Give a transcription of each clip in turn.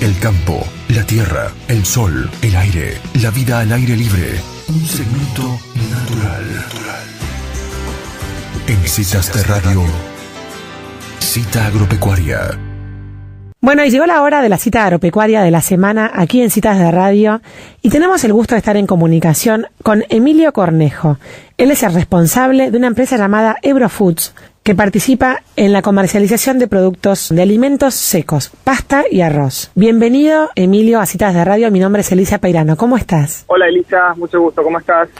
el campo, la tierra, el sol, el aire, la vida al aire libre. Un segmento natural. En Citas de Radio, Cita Agropecuaria. Bueno, y llegó la hora de la cita agropecuaria de la semana aquí en Citas de Radio y tenemos el gusto de estar en comunicación con Emilio Cornejo. Él es el responsable de una empresa llamada Ebro Foods que participa en la comercialización de productos de alimentos secos, pasta y arroz. Bienvenido, Emilio, a Citas de Radio. Mi nombre es Elisa Peirano. ¿Cómo estás? Hola, Elisa. Mucho gusto. ¿Cómo estás?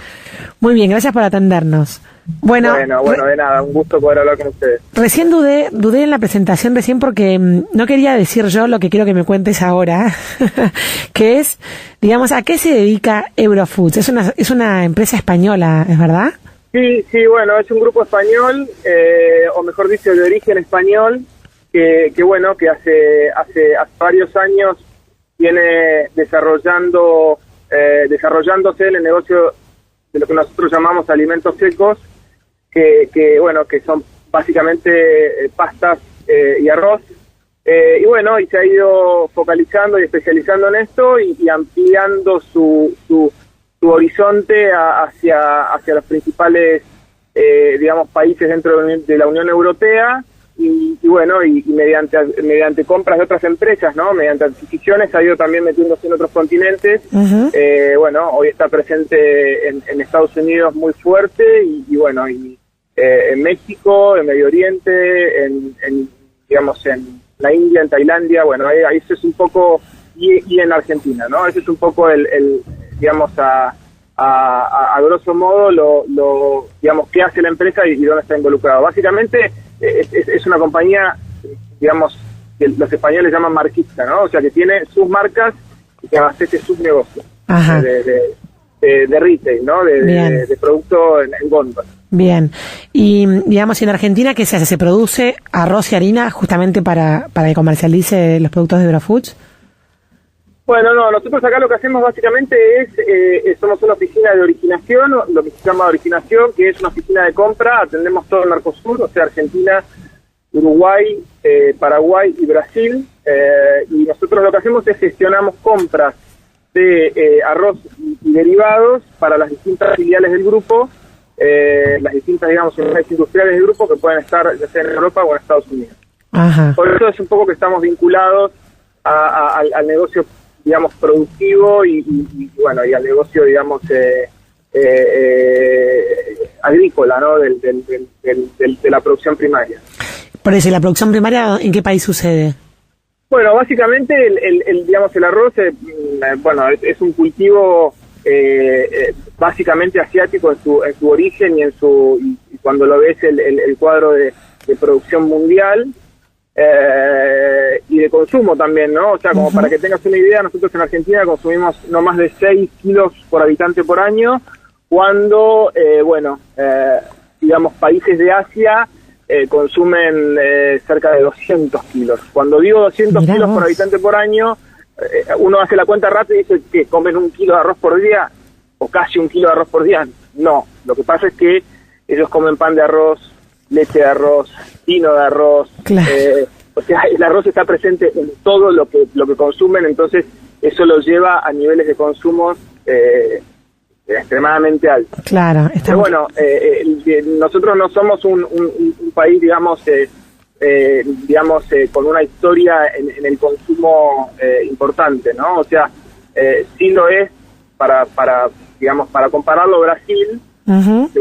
Muy bien, gracias por atendernos. Bueno, de nada, un gusto poder hablar con ustedes. Recién dudé en la presentación porque no quería decir yo lo que quiero que me cuentes ahora, que es, digamos, ¿a qué se dedica Ebro Foods? Es una empresa española, ¿es verdad? Sí, bueno, es un grupo español, o mejor dicho, de origen español, que hace varios años viene desarrollándose en el negocio de lo que nosotros llamamos alimentos secos, que son básicamente pastas y arroz, y se ha ido focalizando y especializando en esto y ampliando su horizonte hacia los principales países dentro de la Unión Europea y mediante compras de otras empresas, ¿no? Mediante adquisiciones ha ido también metiéndose en otros continentes. Uh-huh. Hoy está presente en Estados Unidos muy fuerte en México, en Medio Oriente, en la India, en Tailandia, ahí eso es un poco, y en Argentina, ¿no? Ese es un poco a grosso modo lo que hace la empresa y dónde está involucrado. Básicamente es una compañía, que los españoles llaman marquista, ¿no? O sea, que tiene sus marcas y que abastece sus negocios. Ajá. De retail, ¿no? De producto en góndola. Bien. Y, en Argentina, ¿qué se hace? ¿Se produce arroz y harina justamente para que comercialice los productos de Ebro Foods? Bueno, no, nosotros acá lo que hacemos básicamente somos una oficina de originación, lo que se llama originación, que es una oficina de compra, atendemos todo el Mercosur, o sea, Argentina, Uruguay, Paraguay y Brasil, y nosotros lo que hacemos es gestionamos compras de arroz y derivados para las distintas filiales del grupo, las distintas, unidades industriales del grupo que pueden estar ya sea en Europa o en Estados Unidos. Ajá. Por eso es un poco que estamos vinculados al negocio, productivo y al negocio, agrícola, ¿no? De la producción primaria. Por eso, ¿y la producción primaria en qué país sucede? Bueno, básicamente el arroz, es un cultivo básicamente asiático en su origen y cuando lo ves el cuadro de producción mundial. Y de consumo también, ¿no? O sea, como para que tengas una idea, nosotros en Argentina consumimos no más de 6 kilos por habitante por año, cuando, países de Asia consumen cerca de 200 kilos. Cuando digo 200 kilos por habitante por año, uno hace la cuenta rápida y dice que comen 1 kilo de arroz por día, o casi 1 kilo de arroz por día. No, lo que pasa es que ellos comen pan de arroz, leche de arroz, vino de arroz, claro. O sea, el arroz está presente en todo lo que consumen, entonces eso los lleva a niveles de consumo extremadamente altos. Claro. Pero nosotros no somos un país, con una historia en el consumo importante, ¿no? O sea, sí lo es para compararlo Brasil. Uh-huh. Que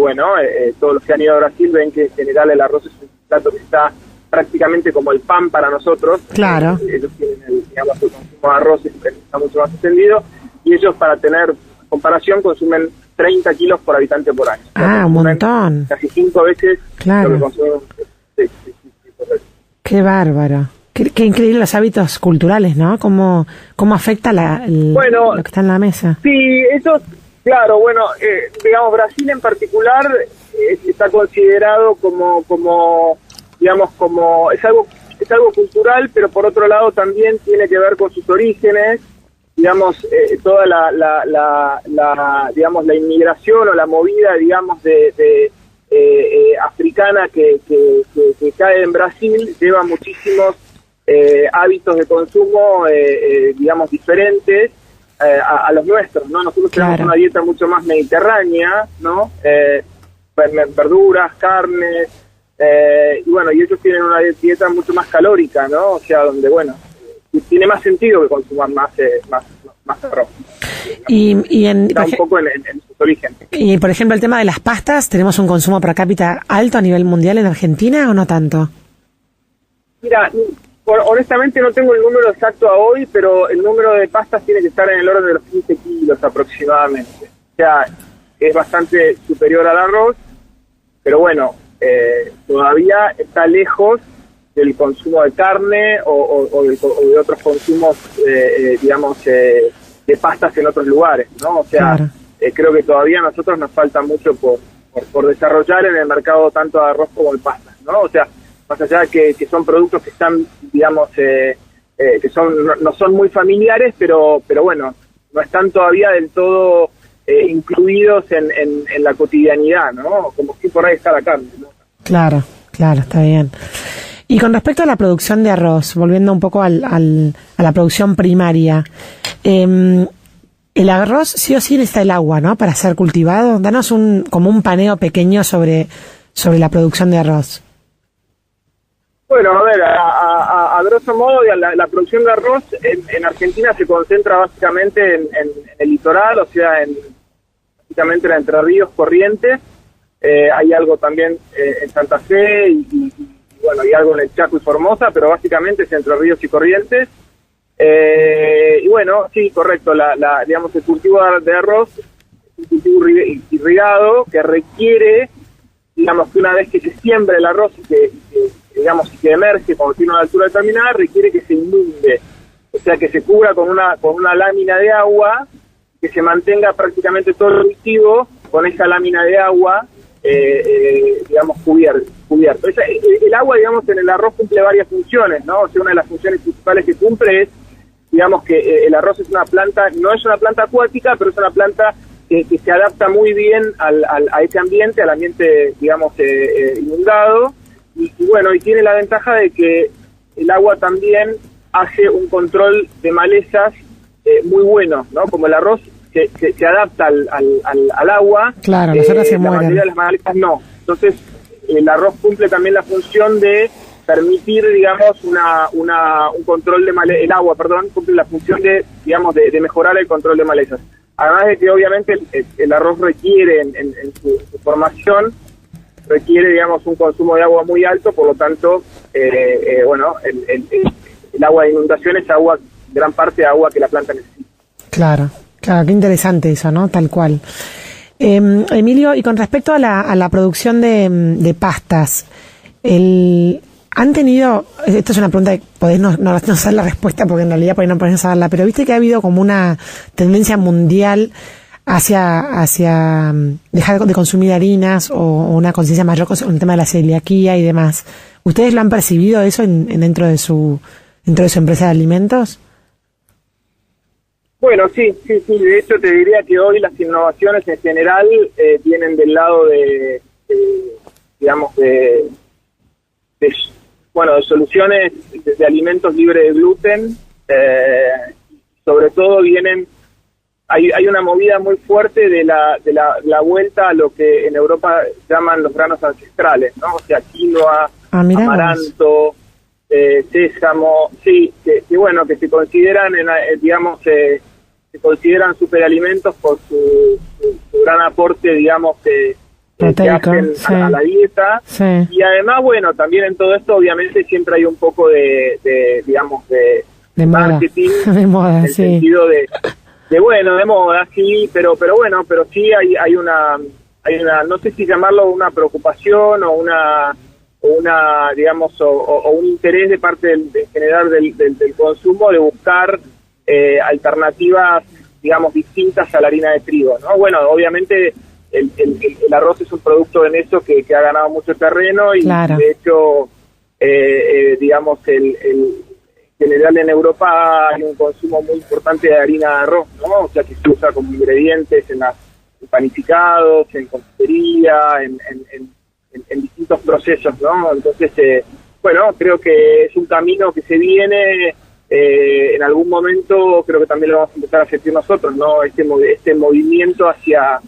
todos los que han ido a Brasil ven que en general el arroz es un plato que está prácticamente como el pan para nosotros. Claro. Ellos tienen el consumo de arroz está mucho más extendido y ellos, para tener comparación, consumen 30 kilos por habitante por año. Un montón. Casi 5 veces lo que consumen. Sí, Qué bárbaro. Qué increíble los hábitos culturales, ¿no? Cómo afecta lo que está en la mesa. Sí, eso. Claro, Brasil en particular está considerado como es algo cultural, pero por otro lado también tiene que ver con sus orígenes, toda la inmigración o la movida, africana que cae en Brasil lleva muchísimos hábitos de consumo, digamos, diferentes a los nuestros, ¿no? Nosotros tenemos una dieta mucho más mediterránea, ¿no? Verduras, carnes, y bueno, y ellos tienen una dieta mucho más calórica, ¿no? O sea, donde, bueno, tiene más sentido que consumar más arroz. Está un poco en sus orígenes. Y, por ejemplo, el tema de las pastas, ¿tenemos un consumo per cápita alto a nivel mundial en Argentina o no tanto? Mira, honestamente no tengo el número exacto a hoy, pero el número de pastas tiene que estar en el orden de los 15 kilos aproximadamente. O sea, es bastante superior al arroz, pero bueno, todavía está lejos del consumo de carne o de otros consumos, digamos, de pastas en otros lugares, ¿no? O sea, claro. Creo que todavía a nosotros nos falta mucho por desarrollar en el mercado tanto de arroz como de pastas, ¿no? O sea, más allá de que son productos que están, digamos, que no son muy familiares, pero bueno, no están todavía del todo incluidos en la cotidianidad, ¿no? Como si por ahí está la carne, ¿no? Claro, está bien. Y con respecto a la producción de arroz, volviendo un poco a la producción primaria, el arroz sí o sí necesita el agua, ¿no? Para ser cultivado. Danos como un paneo pequeño sobre la producción de arroz. Bueno, a ver, a grosso modo, la producción de arroz en Argentina se concentra básicamente en el litoral, o sea, básicamente en Entre Ríos, Corrientes. Hay algo también en Santa Fe y bueno, hay algo en el Chaco y Formosa, pero básicamente es Entre Ríos y Corrientes. Y bueno, sí, correcto, digamos, el cultivo de arroz es un cultivo irrigado que requiere, digamos, que una vez que se siembra el arroz y que emerge cuando tiene una altura determinada, requiere que se inunde, o sea, que se cubra con una lámina de agua, que se mantenga prácticamente todo el cultivo con esa lámina de agua, digamos, cubierto. El agua, digamos, en el arroz cumple varias funciones, ¿no? O sea, una de las funciones principales que cumple es, digamos, que el arroz es una planta, no es una planta acuática, pero es una planta que se adapta muy bien a ese ambiente, al ambiente, digamos, inundado, y bueno, y tiene la ventaja de que el agua también hace un control de malezas muy bueno, ¿no? Como el arroz se adapta al agua, claro, nosotros se la mayoría de las malezas no. Entonces, el arroz cumple también la función de permitir, digamos, un control de malezas. El agua, perdón, cumple la función de, digamos, de mejorar el control de malezas. Además de que, obviamente, el arroz requiere, en su formación, requiere, digamos, un consumo de agua muy alto, por lo tanto, bueno, el agua de inundación es agua, gran parte de agua que la planta necesita. Claro, qué interesante eso, ¿no? Tal cual. Emilio, y con respecto a la producción de pastas, ¿han tenido, esto es una pregunta que podés no saber la respuesta porque en realidad por ahí no podés saberla, pero viste que ha habido como una tendencia mundial hacia dejar de consumir harinas o una conciencia mayor con el tema de la celiaquía y demás? ¿Ustedes lo han percibido eso dentro de su empresa de alimentos? Bueno, sí, de hecho te diría que hoy las innovaciones en general vienen del lado de soluciones de alimentos libres de gluten, sobre todo hay una movida muy fuerte de la vuelta a lo que en Europa llaman los granos ancestrales, ¿no? O sea, quinoa, amaranto, sésamo, sí, que bueno, que se consideran, se consideran superalimentos por su gran aporte, digamos, que hacen a la dieta. Sí. Y además, bueno, también en todo esto, obviamente, siempre hay un poco de marketing, de moda, en el sentido de moda, sí, pero sí hay una, no sé si llamarlo una preocupación o una digamos, o un interés de parte en general del consumo de buscar alternativas, digamos, distintas a la harina de trigo, ¿no? Bueno, obviamente el arroz es un producto en eso que ha ganado mucho terreno y claro. De hecho, digamos, en general en Europa hay un consumo muy importante de harina de arroz, ¿no? O sea, que se usa como ingredientes en panificados, en confitería, en distintos procesos, ¿no? Entonces, bueno, creo que es un camino que se viene, en algún momento creo que también lo vamos a empezar a sentir nosotros, ¿no? Este movimiento hacia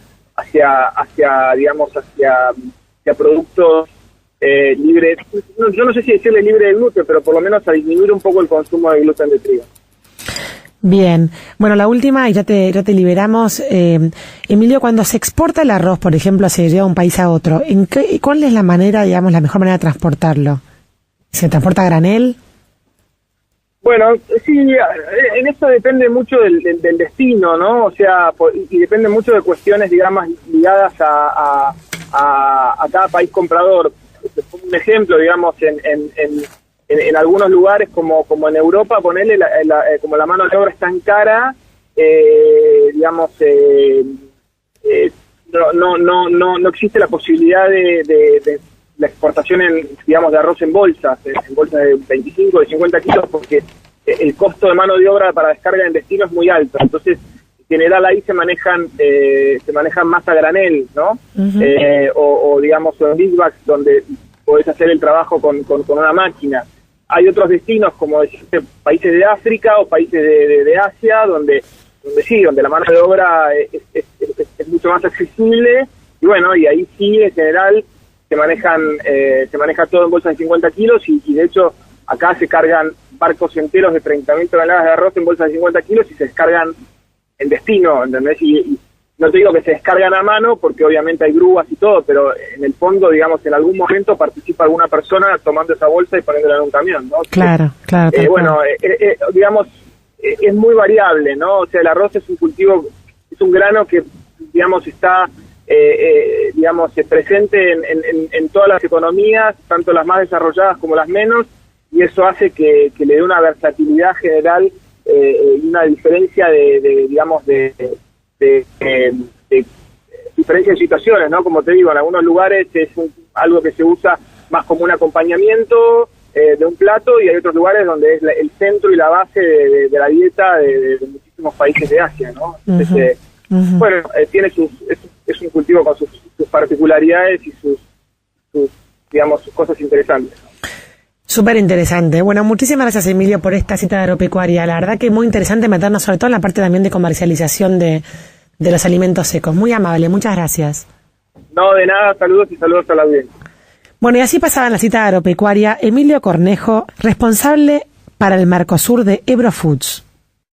productos libres, yo no sé si decirle libre de gluten, pero por lo menos a disminuir un poco el consumo de gluten de trigo. Bien, bueno, la última y ya te liberamos. Emilio, cuando se exporta el arroz, por ejemplo, se lleva de un país a otro, ¿cuál es la manera, digamos, la mejor manera de transportarlo? ¿Se transporta a granel? Bueno, sí, en esto depende mucho del destino, ¿no? O sea, y depende mucho de cuestiones, digamos, ligadas a cada país comprador. Un ejemplo, digamos, en algunos lugares como en Europa, ponerle como la mano de obra es tan cara, no existe la posibilidad de la exportación de arroz en bolsas de 25, de 50 kilos, porque el costo de mano de obra para descarga en destino es muy alto. Entonces, en general ahí se manejan más a granel, ¿no? Uh-huh. O en big bags, donde podés hacer el trabajo con una máquina. Hay otros destinos, como decirte, países de África o países de Asia, donde la mano de obra es mucho más accesible, y bueno, y ahí sí, en general, se maneja todo en bolsas de 50 kilos, y de hecho, acá se cargan barcos enteros de 30.000 toneladas de arroz en bolsas de 50 kilos y se descargan en destino, ¿entendés? Y no te digo que se descargan a mano, porque obviamente hay grúas y todo, pero en el fondo, digamos, en algún momento participa alguna persona tomando esa bolsa y poniéndola en un camión, ¿no? Claro. Es muy variable, ¿no? O sea, el arroz es un cultivo, es un grano que, digamos, está, presente en todas las economías, tanto las más desarrolladas como las menos, y eso hace que le dé una versatilidad general y una diferencia de diferencia de situaciones, ¿no? Como te digo, en algunos lugares es algo que se usa más como un acompañamiento de un plato, y hay otros lugares donde es el centro y la base de la dieta de muchísimos países de Asia, ¿no? Entonces, uh-huh. Bueno, es un cultivo con sus particularidades y sus cosas interesantes. Súper interesante. Bueno, muchísimas gracias, Emilio, por esta cita de agropecuaria. La verdad que es muy interesante meternos sobre todo en la parte también de comercialización de los alimentos secos. Muy amable, muchas gracias. No, de nada, saludos a la audiencia. Bueno, y así pasaba en la cita agropecuaria Emilio Cornejo, responsable para el Mercosur de Ebro Foods.